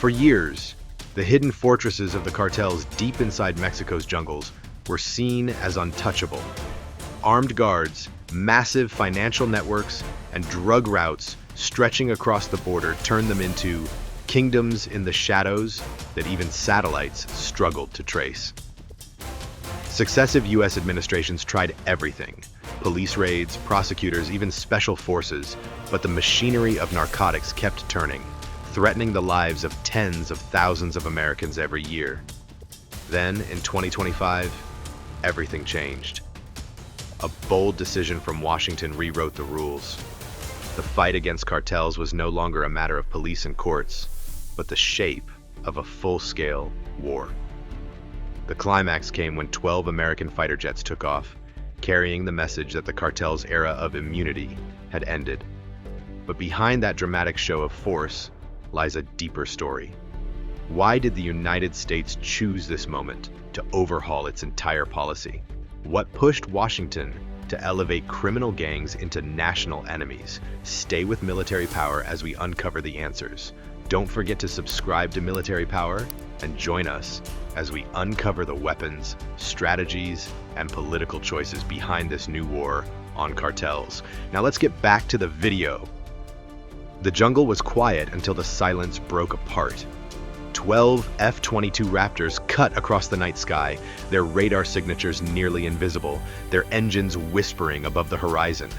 For years, the hidden fortresses of the cartels deep inside Mexico's jungles were seen as untouchable. Armed guards, massive financial networks, and drug routes stretching across the border turned them into kingdoms in the shadows that even satellites struggled to trace. Successive U.S. administrations tried everything: police raids, prosecutors, even special forces, but the machinery of narcotics kept turning, threatening the lives of tens of thousands of Americans every year. Then, in 2025, everything changed. A bold decision from Washington rewrote the rules. The fight against cartels was no longer a matter of police and courts, but the shape of a full-scale war. The climax came when 12 American fighter jets took off, carrying the message that the cartel's era of immunity had ended. But behind that dramatic show of force lies a deeper story. Why did the United States choose this moment to overhaul its entire policy? What pushed Washington to elevate criminal gangs into national enemies? Stay with Military Power as we uncover the answers. Don't forget to subscribe to Military Power and join us as we uncover the weapons, strategies, and political choices behind this new war on cartels. Now let's get back to the video. The jungle was quiet until the silence broke apart. 12 F-22 Raptors cut across the night sky, their radar signatures nearly invisible, their engines whispering above the horizon.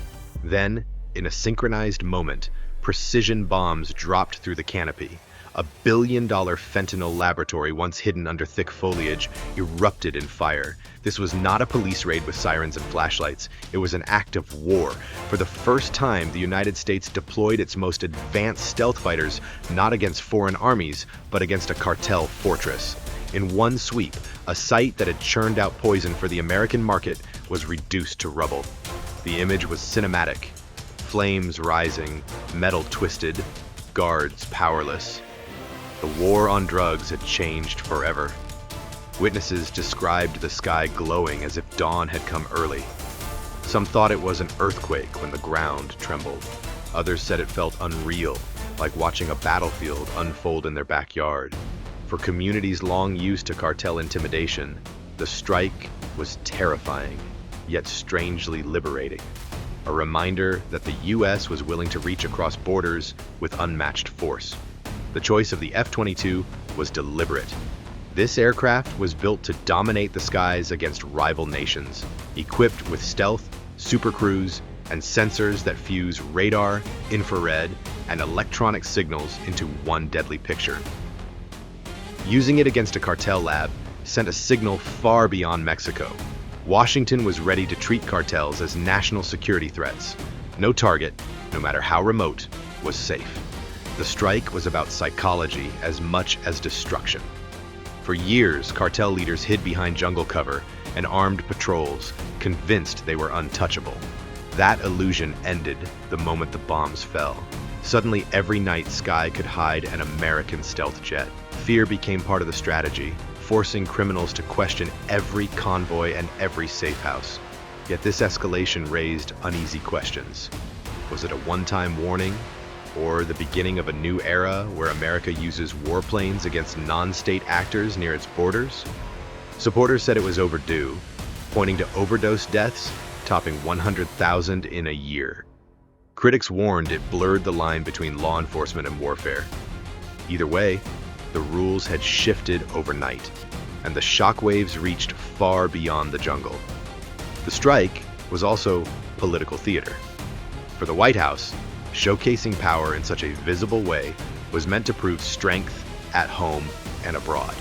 Then, in a synchronized moment, precision bombs dropped through the canopy. A billion-dollar fentanyl laboratory, once hidden under thick foliage, erupted in fire. This was not a police raid with sirens and flashlights. It was an act of war. For the first time, the United States deployed its most advanced stealth fighters not against foreign armies, but against a cartel fortress. In one sweep, a site that had churned out poison for the American market was reduced to rubble. The image was cinematic. Flames rising, metal twisted, guards powerless. The war on drugs had changed forever. Witnesses described the sky glowing as if dawn had come early. Some thought it was an earthquake when the ground trembled. Others said it felt unreal, like watching a battlefield unfold in their backyard. For communities long used to cartel intimidation, the strike was terrifying, yet strangely liberating. A reminder that the U.S. was willing to reach across borders with unmatched force. The choice of the F-22 was deliberate. This aircraft was built to dominate the skies against rival nations, equipped with stealth, supercruise, and sensors that fuse radar, infrared, and electronic signals into one deadly picture. Using it against a cartel lab sent a signal far beyond Mexico. Washington was ready to treat cartels as national security threats. No target, no matter how remote, was safe. The strike was about psychology as much as destruction. For years, cartel leaders hid behind jungle cover and armed patrols, convinced they were untouchable. That illusion ended the moment the bombs fell. Suddenly, every night sky could hide an American stealth jet. Fear became part of the strategy, forcing criminals to question every convoy and every safe house. Yet this escalation raised uneasy questions. Was it a one-time warning? Or the beginning of a new era where America uses warplanes against non-state actors near its borders? Supporters said it was overdue, pointing to overdose deaths topping 100,000 in a year. Critics warned it blurred the line between law enforcement and warfare. Either way, the rules had shifted overnight, and the shockwaves reached far beyond the jungle. The strike was also political theater. For the White House, showcasing power in such a visible way was meant to prove strength at home and abroad.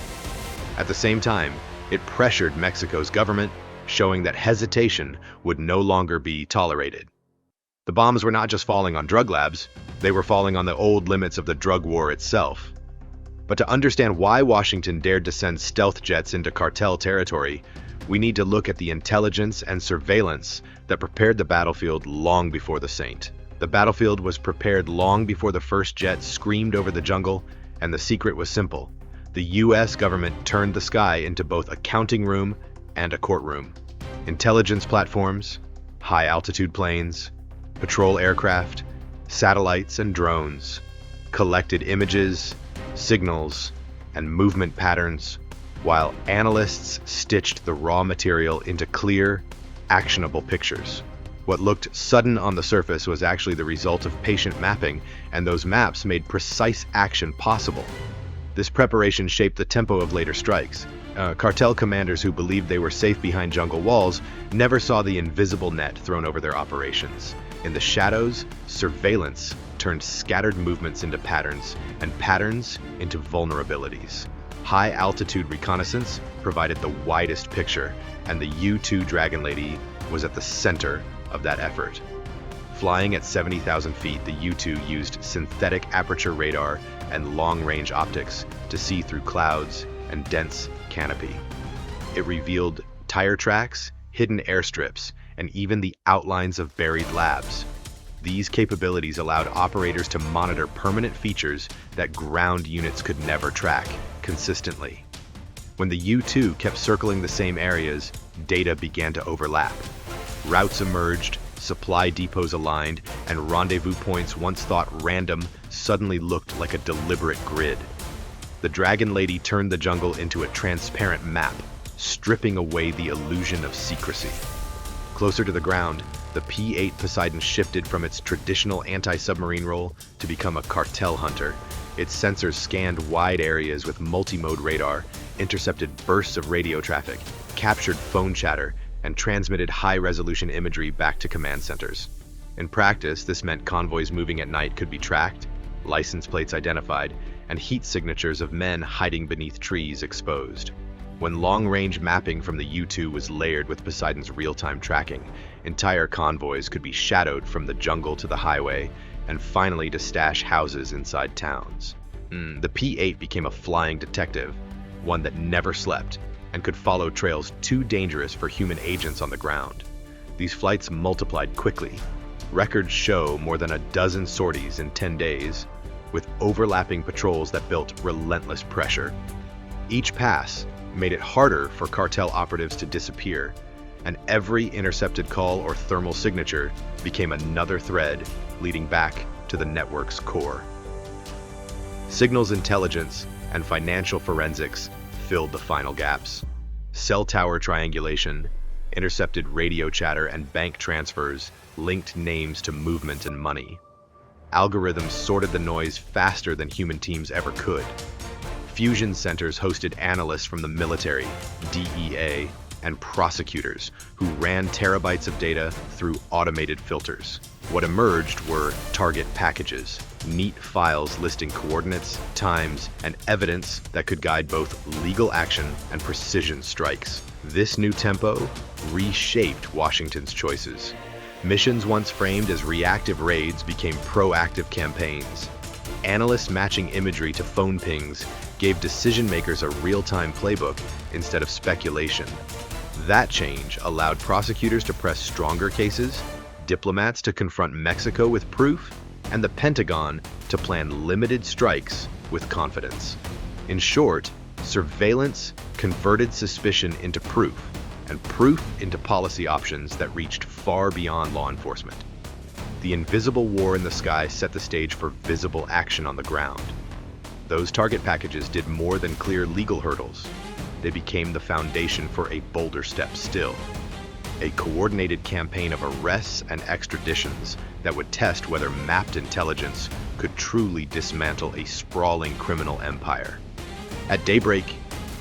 At the same time, it pressured Mexico's government, showing that hesitation would no longer be tolerated. The bombs were not just falling on drug labs, they were falling on the old limits of the drug war itself. But to understand why Washington dared to send stealth jets into cartel territory, we need to look at the intelligence and surveillance that prepared the battlefield long before the Saint. The battlefield was prepared long before the first jet screamed over the jungle, and the secret was simple. The U.S. government turned the sky into both a counting room and a courtroom. Intelligence platforms, high-altitude planes, patrol aircraft, satellites, and drones collected images, signals, and movement patterns, while analysts stitched the raw material into clear, actionable pictures. What looked sudden on the surface was actually the result of patient mapping, and those maps made precise action possible. This preparation shaped the tempo of later strikes. Cartel commanders who believed they were safe behind jungle walls never saw the invisible net thrown over their operations. In the shadows, surveillance turned scattered movements into patterns, and patterns into vulnerabilities. High-altitude reconnaissance provided the widest picture, and the U-2 Dragon Lady was at the center of that effort. Flying at 70,000 feet, the U-2 used synthetic aperture radar and long-range optics to see through clouds and dense canopy. It revealed tire tracks, hidden airstrips, and even the outlines of buried labs. These capabilities allowed operators to monitor permanent features that ground units could never track consistently. When the U-2 kept circling the same areas, data began to overlap. Routes emerged, supply depots aligned, and rendezvous points once thought random suddenly looked like a deliberate grid. The Dragon Lady turned the jungle into a transparent map, stripping away the illusion of secrecy. Closer to the ground, the P-8 Poseidon shifted from its traditional anti-submarine role to become a cartel hunter. Its sensors scanned wide areas with multi-mode radar, intercepted bursts of radio traffic, captured phone chatter, and transmitted high-resolution imagery back to command centers. In practice, this meant convoys moving at night could be tracked, license plates identified, and heat signatures of men hiding beneath trees exposed. When long-range mapping from the U-2 was layered with Poseidon's real-time tracking, entire convoys could be shadowed from the jungle to the highway, and finally to stash houses inside towns. The P-8 became a flying detective, one that never slept, and could follow trails too dangerous for human agents on the ground. These flights multiplied quickly. Records show more than a dozen sorties in 10 days, with overlapping patrols that built relentless pressure. Each pass made it harder for cartel operatives to disappear, and every intercepted call or thermal signature became another thread leading back to the network's core. Signals intelligence and financial forensics filled the final gaps. Cell tower triangulation, intercepted radio chatter, and bank transfers linked names to movement and money. Algorithms sorted the noise faster than human teams ever could. Fusion centers hosted analysts from the military, DEA, and prosecutors who ran terabytes of data through automated filters. What emerged were target packages, neat files listing coordinates, times, and evidence that could guide both legal action and precision strikes. This new tempo reshaped Washington's choices. Missions once framed as reactive raids became proactive campaigns. Analysts matching imagery to phone pings gave decision-makers a real-time playbook instead of speculation. That change allowed prosecutors to press stronger cases, diplomats to confront Mexico with proof, and the Pentagon to plan limited strikes with confidence. In short, surveillance converted suspicion into proof, and proof into policy options that reached far beyond law enforcement. The invisible war in the sky set the stage for visible action on the ground. Those target packages did more than clear legal hurdles. They became the foundation for a bolder step still. A coordinated campaign of arrests and extraditions that would test whether mapped intelligence could truly dismantle a sprawling criminal empire. At daybreak,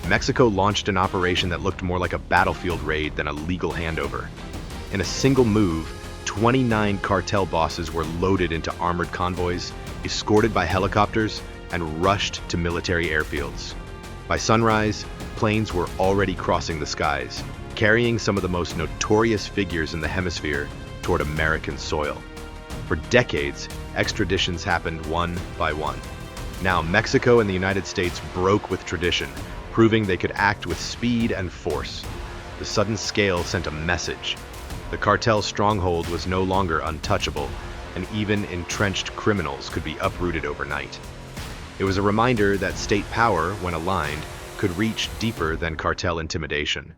Mexico launched an operation that looked more like a battlefield raid than a legal handover. In a single move, 29 cartel bosses were loaded into armored convoys, escorted by helicopters, and rushed to military airfields. By sunrise, planes were already crossing the skies, carrying some of the most notorious figures in the hemisphere toward American soil. For decades, extraditions happened one by one. Now Mexico and the United States broke with tradition, proving they could act with speed and force. The sudden scale sent a message. The cartel stronghold was no longer untouchable, and even entrenched criminals could be uprooted overnight. It was a reminder that state power, when aligned, could reach deeper than cartel intimidation.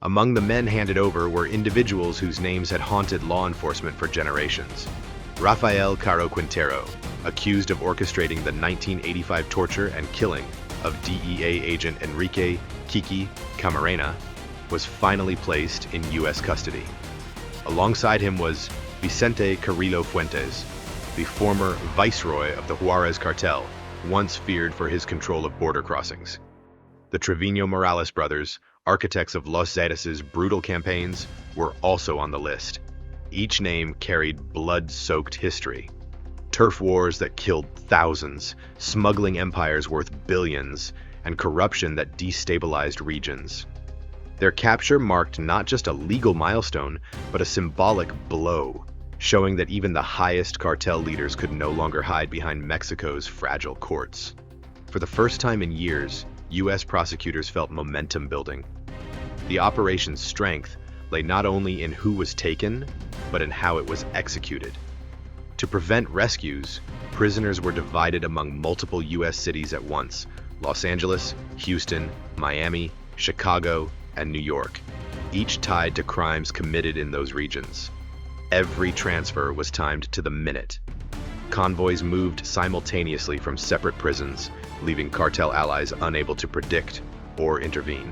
Among the men handed over were individuals whose names had haunted law enforcement for generations. Rafael Caro Quintero, accused of orchestrating the 1985 torture and killing of DEA agent Enrique "Kiki" Camarena, was finally placed in U.S. custody. Alongside him was Vicente Carrillo Fuentes, the former viceroy of the Juarez cartel, once feared for his control of border crossings. The Trevino Morales brothers, architects of Los Zetas' brutal campaigns, were also on the list. Each name carried blood-soaked history. Turf wars that killed thousands, smuggling empires worth billions, and corruption that destabilized regions. Their capture marked not just a legal milestone, but a symbolic blow, showing that even the highest cartel leaders could no longer hide behind Mexico's fragile courts. For the first time in years, U.S. prosecutors felt momentum building. The operation's strength lay not only in who was taken, but in how it was executed. To prevent rescues, prisoners were divided among multiple U.S. cities at once: Los Angeles, Houston, Miami, Chicago, and New York, each tied to crimes committed in those regions. Every transfer was timed to the minute. Convoys moved simultaneously from separate prisons, leaving cartel allies unable to predict or intervene.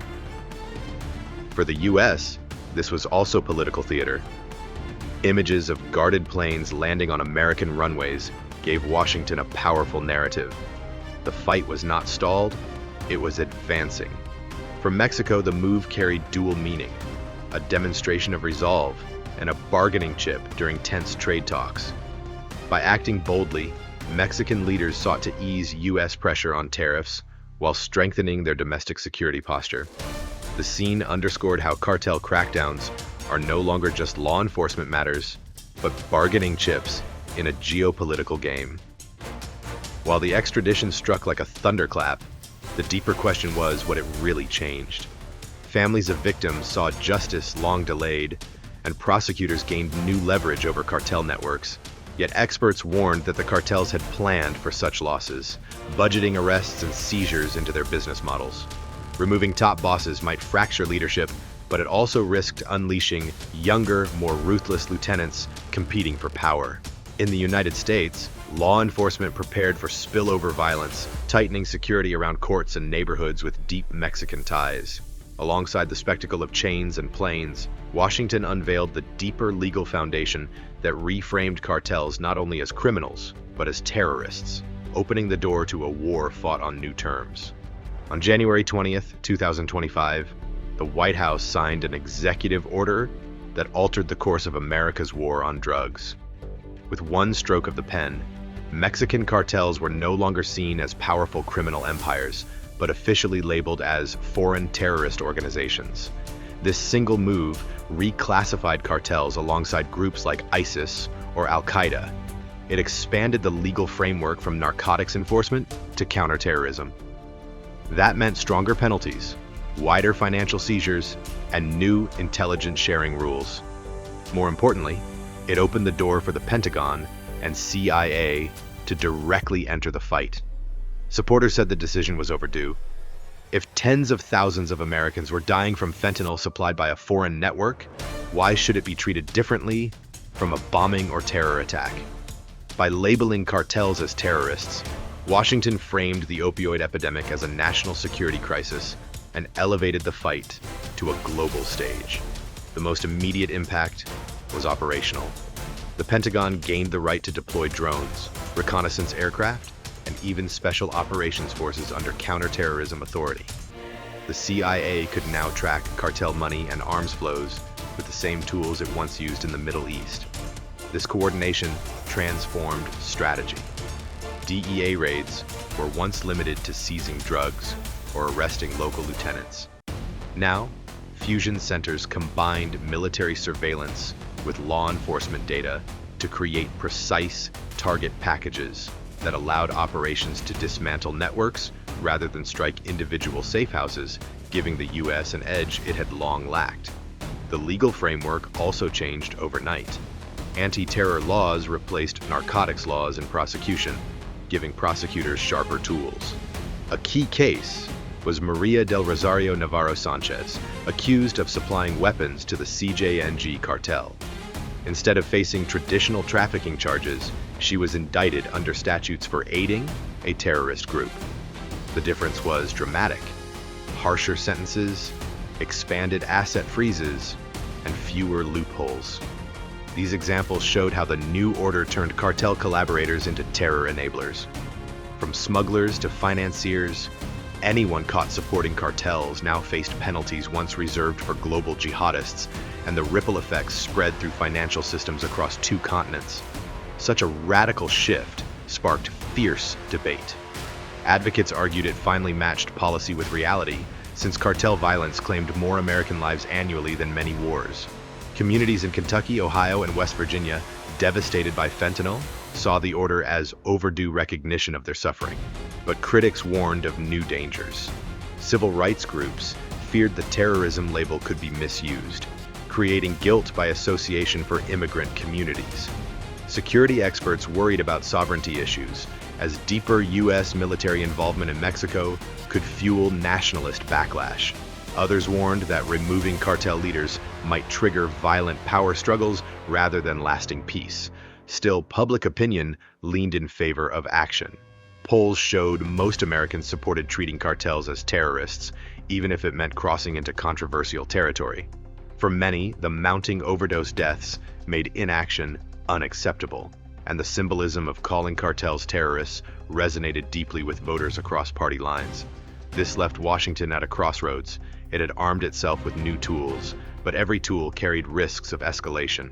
For the U.S., this was also political theater. Images of guarded planes landing on American runways gave Washington a powerful narrative. The fight was not stalled, it was advancing. For Mexico, the move carried dual meaning: a demonstration of resolve and a bargaining chip during tense trade talks. By acting boldly, Mexican leaders sought to ease U.S. pressure on tariffs while strengthening their domestic security posture. The scene underscored how cartel crackdowns are no longer just law enforcement matters, but bargaining chips in a geopolitical game. While the extradition struck like a thunderclap, the deeper question was what it really changed. Families of victims saw justice long delayed, and prosecutors gained new leverage over cartel networks. Yet experts warned that the cartels had planned for such losses, budgeting arrests and seizures into their business models. Removing top bosses might fracture leadership, but it also risked unleashing younger, more ruthless lieutenants competing for power. In the United States, law enforcement prepared for spillover violence, tightening security around courts and neighborhoods with deep Mexican ties. Alongside the spectacle of chains and planes, Washington unveiled the deeper legal foundation that reframed cartels not only as criminals, but as terrorists, opening the door to a war fought on new terms. On January 20th, 2025, the White House signed an executive order that altered the course of America's war on drugs. With one stroke of the pen, Mexican cartels were no longer seen as powerful criminal empires, but officially labeled as foreign terrorist organizations. This single move reclassified cartels alongside groups like ISIS or Al-Qaeda. It expanded the legal framework from narcotics enforcement to counterterrorism. That meant stronger penalties, wider financial seizures, and new intelligence sharing rules. More importantly, it opened the door for the Pentagon and CIA to directly enter the fight. Supporters said the decision was overdue. If tens of thousands of Americans were dying from fentanyl supplied by a foreign network, why should it be treated differently from a bombing or terror attack? By labeling cartels as terrorists, Washington framed the opioid epidemic as a national security crisis and elevated the fight to a global stage. The most immediate impact was operational. The Pentagon gained the right to deploy drones, reconnaissance aircraft, and even special operations forces under counterterrorism authority. The CIA could now track cartel money and arms flows with the same tools it once used in the Middle East. This coordination transformed strategy. DEA raids were once limited to seizing drugs or arresting local lieutenants. Now, fusion centers combined military surveillance with law enforcement data to create precise target packages that allowed operations to dismantle networks rather than strike individual safe houses, giving the U.S. an edge it had long lacked. The legal framework also changed overnight. Anti-terror laws replaced narcotics laws in prosecution, giving prosecutors sharper tools. A key case was Maria del Rosario Navarro Sanchez, accused of supplying weapons to the CJNG cartel. Instead of facing traditional trafficking charges, She was indicted under statutes for aiding a terrorist group. The difference was dramatic: harsher sentences, expanded asset freezes, and fewer loopholes. These examples showed how the new order turned cartel collaborators into terror enablers. From smugglers to financiers, anyone caught supporting cartels now faced penalties once reserved for global jihadists, and the ripple effects spread through financial systems across 2 continents. Such a radical shift sparked fierce debate. Advocates argued it finally matched policy with reality, since cartel violence claimed more American lives annually than many wars. Communities in Kentucky, Ohio, and West Virginia, devastated by fentanyl, saw the order as overdue recognition of their suffering. But critics warned of new dangers. Civil rights groups feared the terrorism label could be misused, creating guilt by association for immigrant communities. Security experts worried about sovereignty issues, as deeper U.S. military involvement in Mexico could fuel nationalist backlash. Others warned that removing cartel leaders might trigger violent power struggles rather than lasting peace. Still, public opinion leaned in favor of action. Polls showed most Americans supported treating cartels as terrorists, even if it meant crossing into controversial territory. For many, the mounting overdose deaths made inaction unacceptable, and the symbolism of calling cartels terrorists resonated deeply with voters across party lines. This left Washington at a crossroads. It had armed itself with new tools, but every tool carried risks of escalation.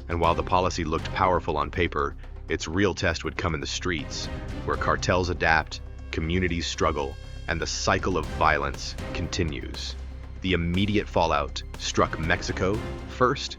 And while the policy looked powerful on paper, its real test would come in the streets, where cartels adapt, communities struggle, and the cycle of violence continues. The immediate fallout struck Mexico first.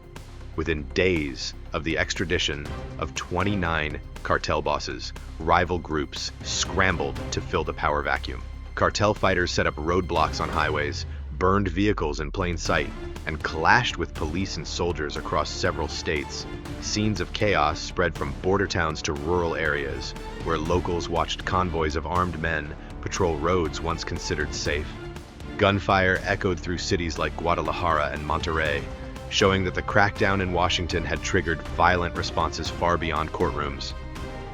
Within days of the extradition of 29 cartel bosses, rival groups scrambled to fill the power vacuum. Cartel fighters set up roadblocks on highways, burned vehicles in plain sight, and clashed with police and soldiers across several states. Scenes of chaos spread from border towns to rural areas, where locals watched convoys of armed men patrol roads once considered safe. Gunfire echoed through cities like Guadalajara and Monterrey, showing that the crackdown in Washington had triggered violent responses far beyond courtrooms.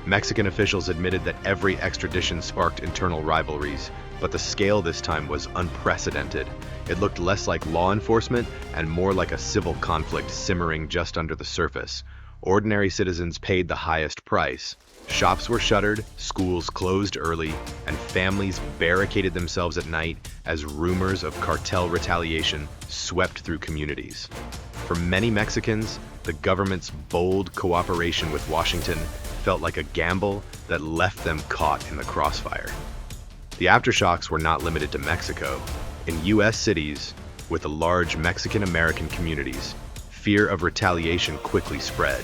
Mexican officials admitted that every extradition sparked internal rivalries, but the scale this time was unprecedented. It looked less like law enforcement and more like a civil conflict simmering just under the surface. Ordinary citizens paid the highest price. Shops were shuttered, schools closed early, and families barricaded themselves at night as rumors of cartel retaliation swept through communities. For many Mexicans, the government's bold cooperation with Washington felt like a gamble that left them caught in the crossfire. The aftershocks were not limited to Mexico. In U.S. cities, with large Mexican-American communities, fear of retaliation quickly spread.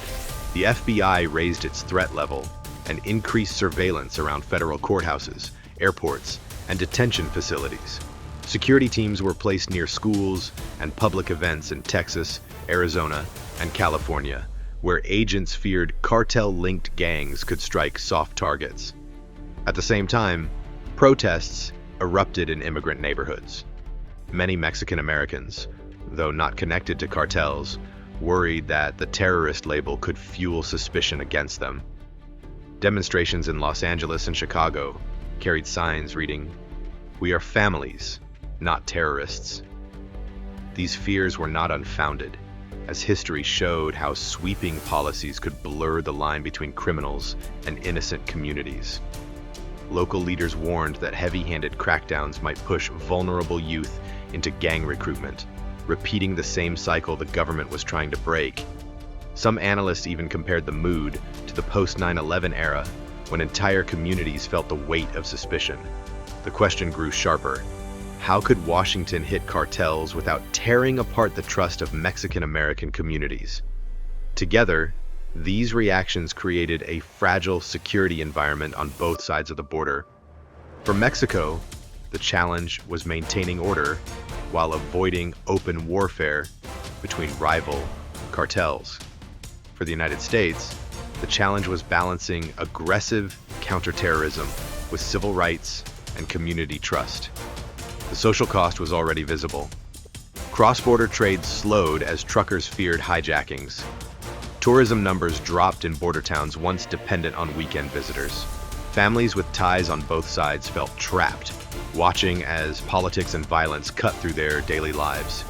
The FBI raised its threat level and increased surveillance around federal courthouses, airports, and detention facilities. Security teams were placed near schools and public events in Texas, Arizona, and California, where agents feared cartel-linked gangs could strike soft targets. At the same time, protests erupted in immigrant neighborhoods. Many Mexican Americans, though not connected to cartels, worried that the terrorist label could fuel suspicion against them. Demonstrations in Los Angeles and Chicago carried signs reading, "We are families, not terrorists." These fears were not unfounded, as history showed how sweeping policies could blur the line between criminals and innocent communities. Local leaders warned that heavy-handed crackdowns might push vulnerable youth into gang recruitment, repeating the same cycle the government was trying to break. Some analysts even compared the mood to the post-9/11 era, when entire communities felt the weight of suspicion. The question grew sharper. How could Washington hit cartels without tearing apart the trust of Mexican-American communities? Together, these reactions created a fragile security environment on both sides of the border. For Mexico, the challenge was maintaining order while avoiding open warfare between rival cartels. For the United States, the challenge was balancing aggressive counterterrorism with civil rights and community trust. The social cost was already visible. Cross-border trade slowed as truckers feared hijackings. Tourism numbers dropped in border towns once dependent on weekend visitors. Families with ties on both sides felt trapped, watching as politics and violence cut through their daily lives.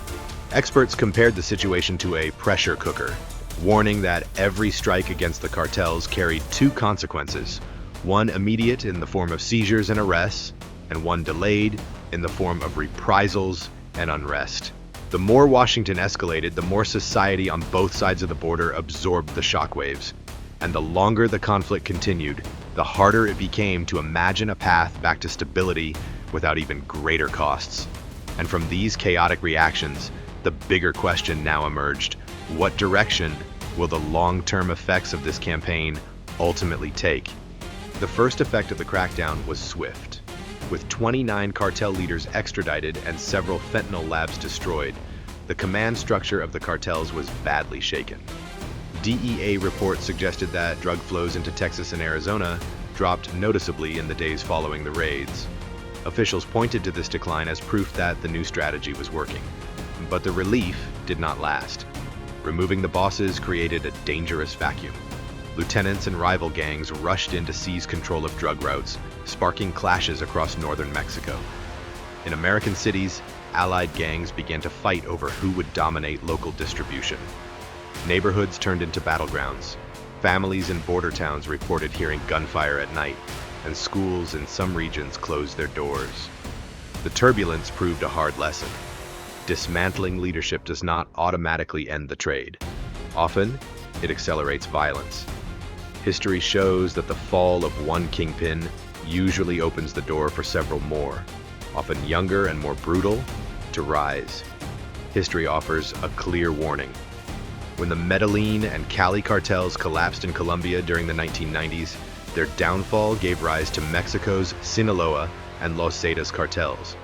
Experts compared the situation to a pressure cooker, warning that every strike against the cartels carried two consequences, one immediate in the form of seizures and arrests, and one delayed in the form of reprisals and unrest. The more Washington escalated, the more society on both sides of the border absorbed the shockwaves. And the longer the conflict continued, the harder it became to imagine a path back to stability without even greater costs. And from these chaotic reactions, the bigger question now emerged: what direction will the long-term effects of this campaign ultimately take? The first effect of the crackdown was swift. With 29 cartel leaders extradited and several fentanyl labs destroyed, the command structure of the cartels was badly shaken. DEA reports suggested that drug flows into Texas and Arizona dropped noticeably in the days following the raids. Officials pointed to this decline as proof that the new strategy was working. But the relief did not last. Removing the bosses created a dangerous vacuum. Lieutenants and rival gangs rushed in to seize control of drug routes, sparking clashes across northern Mexico. In American cities, allied gangs began to fight over who would dominate local distribution. Neighborhoods turned into battlegrounds. Families in border towns reported hearing gunfire at night, and schools in some regions closed their doors. The turbulence proved a hard lesson. Dismantling leadership does not automatically end the trade. Often, it accelerates violence. History shows that the fall of one kingpin usually opens the door for several more, often younger and more brutal, to rise. History offers a clear warning. When the Medellin and Cali cartels collapsed in Colombia during the 1990s, their downfall gave rise to Mexico's Sinaloa and Los Zetas cartels.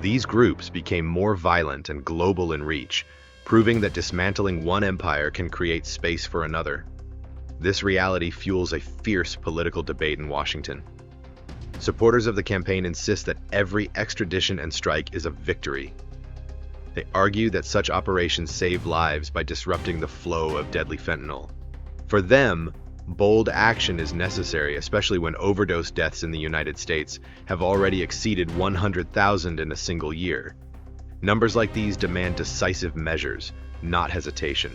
These groups became more violent and global in reach, proving that dismantling one empire can create space for another. This reality fuels a fierce political debate in Washington. Supporters of the campaign insist that every extradition and strike is a victory. They argue that such operations save lives by disrupting the flow of deadly fentanyl. For them, bold action is necessary, especially when overdose deaths in the United States have already exceeded 100,000 in a single year. Numbers like these demand decisive measures, not hesitation.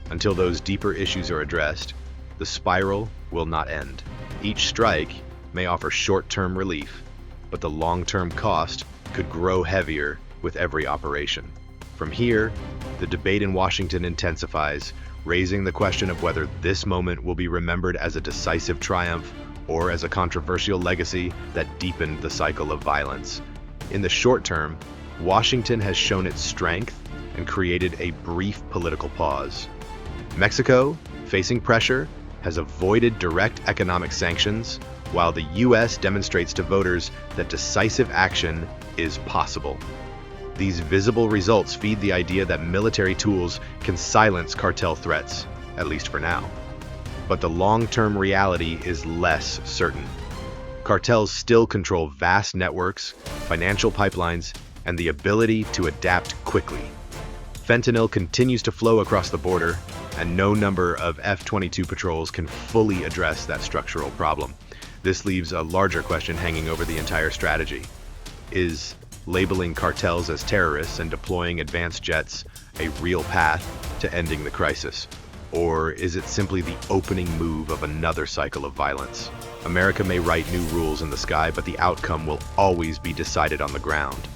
Until those deeper issues are addressed, the spiral will not end. Each strike may offer short-term relief, but the long-term cost could grow heavier with every operation. From here, the debate in Washington intensifies, raising the question of whether this moment will be remembered as a decisive triumph or as a controversial legacy that deepened the cycle of violence. In the short term, Washington has shown its strength and created a brief political pause. Mexico, facing pressure, has avoided direct economic sanctions, while the U.S. demonstrates to voters that decisive action is possible. These visible results feed the idea that military tools can silence cartel threats, at least for now. But the long-term reality is less certain. Cartels still control vast networks, financial pipelines, and the ability to adapt quickly. Fentanyl continues to flow across the border, and no number of F-22 patrols can fully address that structural problem. This leaves a larger question hanging over the entire strategy. Is labeling cartels as terrorists and deploying advanced jets a real path to ending the crisis? Or is it simply the opening move of another cycle of violence? America may write new rules in the sky, but the outcome will always be decided on the ground.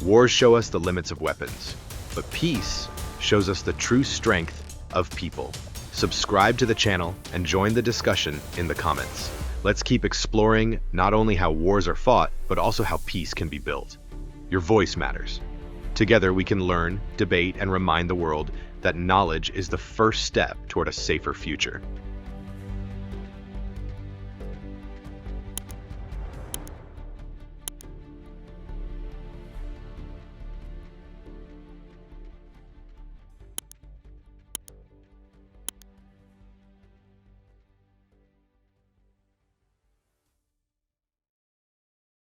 Wars show us the limits of weapons, but peace shows us the true strength of people. Subscribe to the channel and join the discussion in the comments. Let's keep exploring not only how wars are fought, but also how peace can be built. Your voice matters. Together we can learn, debate, and remind the world that knowledge is the first step toward a safer future.